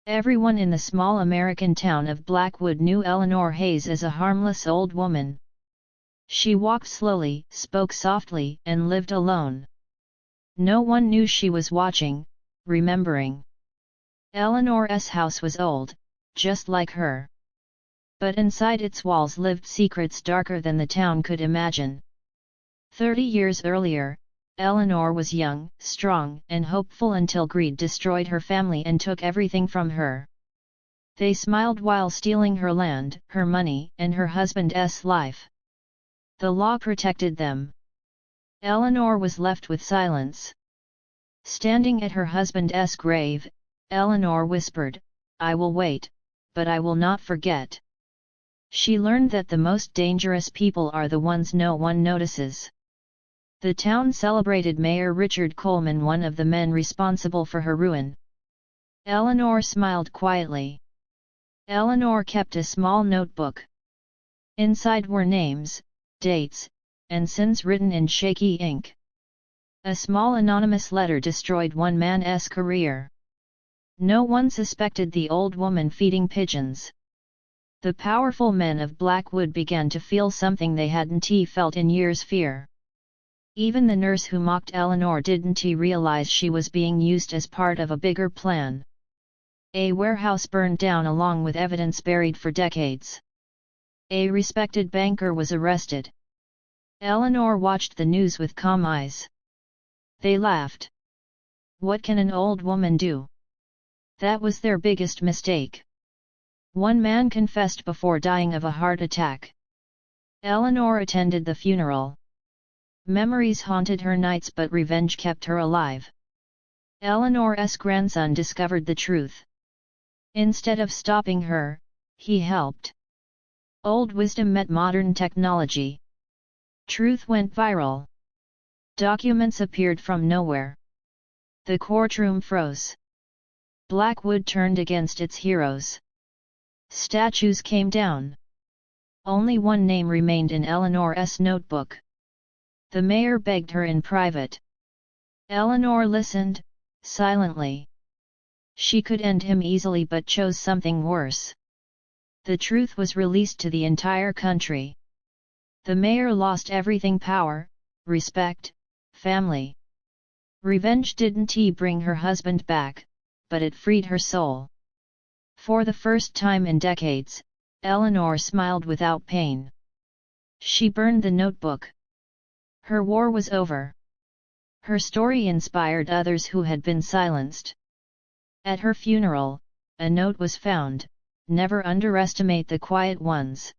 Everyone in the small American town of Blackwood knew Eleanor Hayes as a harmless old woman. She walked slowly, spoke softly, and lived alone. No one knew she was watching, remembering. Eleanor's house was old, just like her. But inside its walls lived secrets darker than the town could imagine. 30 years earlier, Eleanor was young, strong, and hopeful until greed destroyed her family and took everything from her. They smiled while stealing her land, her money, and her husband's life. The law protected them. Eleanor was left with silence. Standing at her husband's grave, Eleanor whispered, "I will wait, but I will not forget." She learned that the most dangerous people are the ones no one notices. The town celebrated Mayor Richard Coleman, one of the men responsible for her ruin. Eleanor smiled quietly. Eleanor kept a small notebook. Inside were names, dates, and sins written in shaky ink. A small anonymous letter destroyed one man's career. No one suspected the old woman feeding pigeons. The powerful men of Blackwood began to feel something they hadn't felt in years: fear. Even the nurse who mocked Eleanor didn't realize she was being used as part of a bigger plan. A warehouse burned down along with evidence buried for decades. A respected banker was arrested. Eleanor watched the news with calm eyes. They laughed. What can an old woman do? That was their biggest mistake. One man confessed before dying of a heart attack. Eleanor attended the funeral. Memories haunted her nights, but revenge kept her alive. Eleanor's grandson discovered the truth. Instead of stopping her, he helped. Old wisdom met modern technology. Truth went viral. Documents appeared from nowhere. The courtroom froze. Blackwood turned against its heroes. Statues came down. Only one name remained in Eleanor's notebook. The mayor begged her in private. Eleanor listened, silently. She could end him easily, but chose something worse. The truth was released to the entire country. The mayor lost everything: power, respect, family. Revenge didn't bring her husband back, but it freed her soul. For the first time in decades, Eleanor smiled without pain. She burned the notebook. Her war was over. Her story inspired others who had been silenced. At her funeral, a note was found: "Never underestimate the quiet ones."